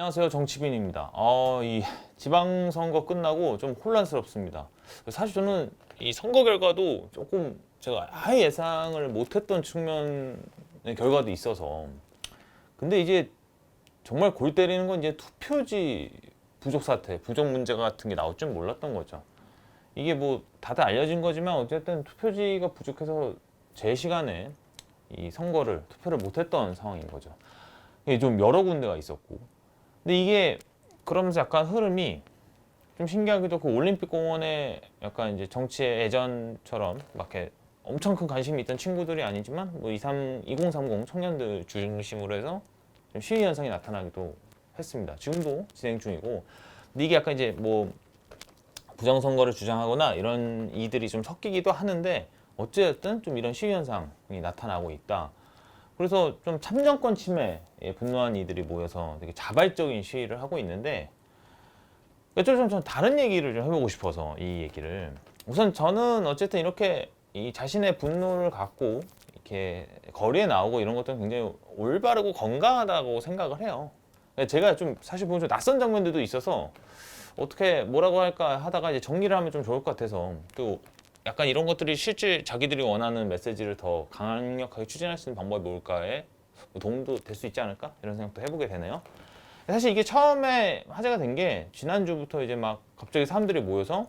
안녕하세요, 정치빈입니다. 이 지방선거 끝나고 좀 혼란스럽습니다. 사실 저는 이 선거 결과도 조금 제가 아예 예상을 못했던 측면의 결과도 있어서, 근데 이제 정말 골 때리는 건 이제 투표지 부족 사태, 부족 문제 같은 게 나올 줄 몰랐던 거죠. 이게 뭐 다들 알려진 거지만 어쨌든 투표지가 부족해서 제 시간에 이 선거를 투표를 못했던 상황인 거죠. 이게 좀 여러 군데가 있었고, 근데 이게 그러면서 약간 흐름이 좀 신기하게도 그 올림픽 공원에 약간 이제 정치의 애전처럼 막 이렇게 엄청 큰 관심이 있던 친구들이 아니지만 뭐 2030 청년들 중심으로 해서 좀 시위 현상이 나타나기도 했습니다. 지금도 진행 중이고, 근데 이게 약간 이제 뭐 부정선거를 주장하거나 이런 이들이 좀 섞이기도 하는데 어쨌든 좀 이런 시위 현상이 나타나고 있다. 그래서 좀 참정권 침해에 분노한 이들이 모여서 되게 자발적인 시위를 하고 있는데, 좀 다른 얘기를 좀 해보고 싶어서 이 얘기를, 우선 저는 어쨌든 이렇게 이 자신의 분노를 갖고 이렇게 거리에 나오고 이런 것들은 굉장히 올바르고 건강하다고 생각을 해요. 제가 좀 사실 보면 좀 낯선 장면들도 있어서 어떻게 뭐라고 할까 하다가 이제 정리를 하면 좀 좋을 것 같아서, 또 약간 이런 것들이 실제 자기들이 원하는 메시지를 더 강력하게 추진할 수 있는 방법이 뭘까에 도움도 될 수 있지 않을까 이런 생각도 해보게 되네요. 사실 이게 처음에 화제가 된 게 지난주부터 이제 막 갑자기 사람들이 모여서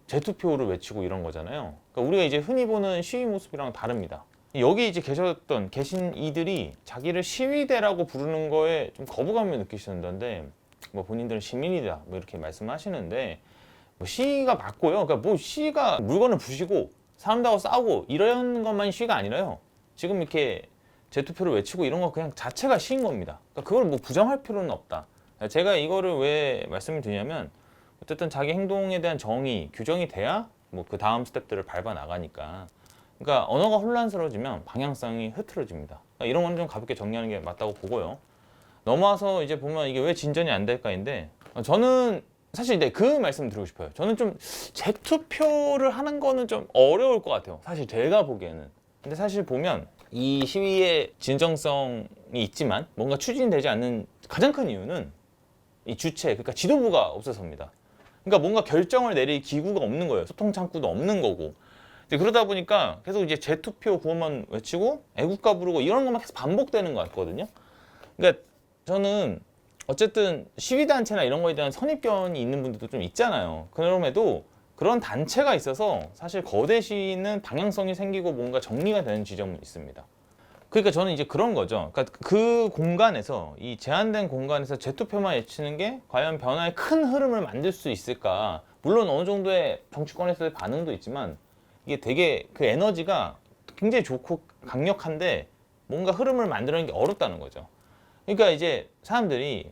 재투표를 외치고 이런 거잖아요. 그러니까 우리가 이제 흔히 보는 시위 모습이랑 다릅니다. 여기 이제 계신 이들이 자기를 시위대라고 부르는 거에 좀 거부감을 느끼시는데, 뭐 본인들은 시민이다 뭐 이렇게 말씀하시는데, 뭐 시위가 맞고요. 그러니까 뭐 시위가 물건을 부시고 사람들하고 싸우고 이런 것만 시위가 아니라요. 지금 이렇게 재투표를 외치고 이런 거 그냥 자체가 시인 겁니다. 그러니까 그걸 뭐 부정할 필요는 없다. 제가 이거를 왜 말씀을 드리냐면, 어쨌든 자기 행동에 대한 정의, 규정이 돼야 뭐 그 다음 스텝들을 밟아 나가니까. 그러니까 언어가 혼란스러워지면 방향성이 흐트러집니다. 그러니까 이런 건 좀 가볍게 정리하는 게 맞다고 보고요. 넘어와서 이제 보면 이게 왜 진전이 안 될까인데, 저는 사실 그 말씀 드리고 싶어요. 저는 좀 재투표를 하는 거는 좀 어려울 것 같아요. 사실 제가 보기에는. 근데 사실 보면 이 시위의 진정성이 있지만 뭔가 추진되지 않는 가장 큰 이유는 이 주체, 그러니까 지도부가 없어서입니다. 그러니까 뭔가 결정을 내릴 기구가 없는 거예요. 소통 창구도 없는 거고. 이제 그러다 보니까 계속 이제 재투표 구호만 외치고 애국가 부르고 이런 것만 계속 반복되는 것 같거든요. 그러니까 저는 어쨌든 시위단체나 이런 거에 대한 선입견이 있는 분들도 좀 있잖아요. 그럼에도 그런 단체가 있어서 사실 거대 시위는 방향성이 생기고 뭔가 정리가 되는 지점은 있습니다. 그러니까 저는 이제 그런 거죠. 그러니까 그 공간에서, 이 제한된 공간에서 재투표만 외치는 게 과연 변화의 큰 흐름을 만들 수 있을까. 물론 어느 정도의 정치권에서의 반응도 있지만 이게 되게 그 에너지가 굉장히 좋고 강력한데 뭔가 흐름을 만들어내는 게 어렵다는 거죠. 그러니까 이제 사람들이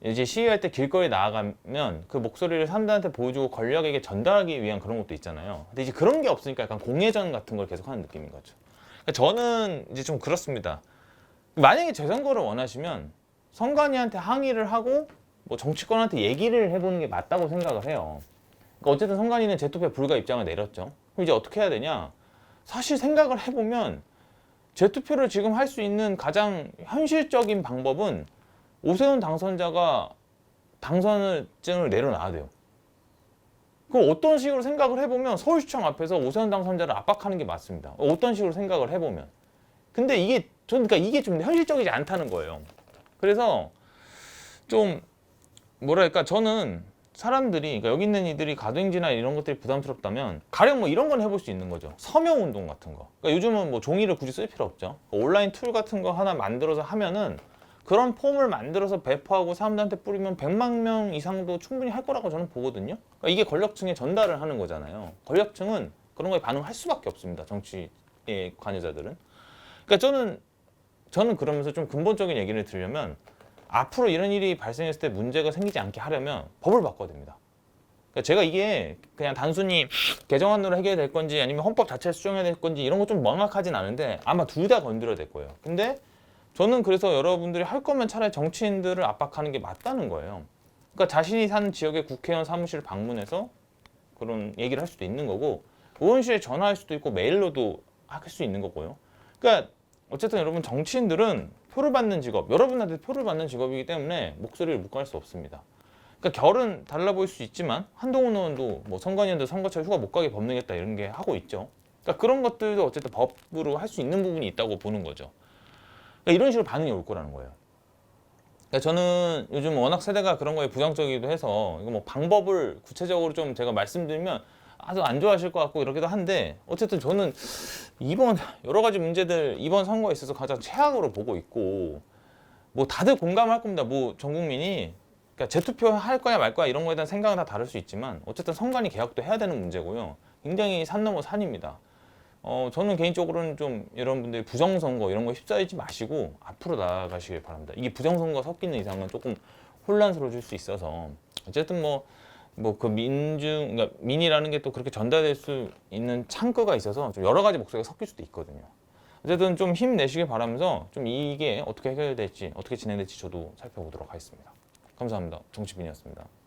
이제 시위할 때 길거리에 나아가면 그 목소리를 사람들한테 보여주고 권력에게 전달하기 위한 그런 것도 있잖아요. 근데 이제 그런 게 없으니까 약간 공회전 같은 걸 계속 하는 느낌인 거죠. 그러니까 저는 이제 좀 그렇습니다. 만약에 재선거를 원하시면 선관위한테 항의를 하고 뭐 정치권한테 얘기를 해보는 게 맞다고 생각을 해요. 그러니까 어쨌든 선관위는 재투표 불가 입장을 내렸죠. 그럼 이제 어떻게 해야 되냐? 사실 생각을 해보면 재투표를 지금 할 수 있는 가장 현실적인 방법은 오세훈 당선자가 당선증을 내려놔야 돼요. 그럼 어떤 식으로 생각을 해보면 서울시청 앞에서 오세훈 당선자를 압박하는 게 맞습니다. 어떤 식으로 생각을 해보면. 근데 저는 그러니까 이게 좀 현실적이지 않다는 거예요. 그래서 좀 뭐랄까, 저는 사람들이, 그러니까 여기 있는 이들이 가도행지나 이런 것들이 부담스럽다면 가령 뭐 이런 건 해볼 수 있는 거죠. 서명 운동 같은 거. 그러니까 요즘은 뭐 종이를 굳이 쓸 필요 없죠. 온라인 툴 같은 거 하나 만들어서 하면은 그런 폼을 만들어서 배포하고 사람들한테 뿌리면 100만 명 이상도 충분히 할 거라고 저는 보거든요. 그러니까 이게 권력층에 전달을 하는 거잖아요. 권력층은 그런 거에 반응할 수밖에 없습니다. 정치의 관여자들은. 그러니까 저는 그러면서 좀 근본적인 얘기를 드리려면, 앞으로 이런 일이 발생했을 때 문제가 생기지 않게 하려면 법을 바꿔야 됩니다. 그러니까 제가 이게 그냥 단순히 개정안으로 해결될 건지 아니면 헌법 자체를 수정해야 될 건지 이런 거 좀 명확하진 않은데 아마 둘 다 건드려야 될 거예요. 근데 저는 그래서 여러분들이 할 거면 차라리 정치인들을 압박하는 게 맞다는 거예요. 그러니까 자신이 사는 지역의 국회의원 사무실을 방문해서 그런 얘기를 할 수도 있는 거고, 의원실에 전화할 수도 있고 메일로도 할 수 있는 거고요. 그러니까 어쨌든 여러분, 정치인들은 표를 받는 직업, 여러분한테 표를 받는 직업이기 때문에 목소리를 못 갈 수 없습니다. 그러니까 결은 달라 보일 수 있지만 한동훈 의원도 뭐 선관위원들 선거철 휴가 못 가게 법 내겠다 이런 게 하고 있죠. 그러니까 그런 것들도 어쨌든 법으로 할 수 있는 부분이 있다고 보는 거죠. 그러니까 이런 식으로 반응이 올 거라는 거예요. 그러니까 저는 요즘 워낙 세대가 그런 거에 부정적이기도 해서 이거 뭐 방법을 구체적으로 좀 제가 말씀드리면 아주 안 좋아하실 것 같고 이러기도 한데 어쨌든 저는 이번 여러 가지 문제들 이번 선거에 있어서 가장 최악으로 보고 있고 뭐 다들 공감할 겁니다. 뭐 전 국민이 그러니까 재투표 할 거야 말 거야 이런 거에 대한 생각은 다 다를 수 있지만 어쨌든 선관위 개혁도 해야 되는 문제고요. 굉장히 산 넘어 산입니다. 저는 개인적으로는 좀 여러분들이 부정선거 이런 거 휩싸이지 마시고 앞으로 나아가시길 바랍니다. 이게 부정선거 섞이는 이상은 조금 혼란스러워질 수 있어서 어쨌든 뭐 그 그러니까 민이라는 게 또 그렇게 전달될 수 있는 창구가 있어서 좀 여러 가지 목소리가 섞일 수도 있거든요. 어쨌든 좀 힘내시길 바라면서 좀 이게 어떻게 해결될지 어떻게 진행될지 저도 살펴보도록 하겠습니다. 감사합니다. 정치빈이었습니다.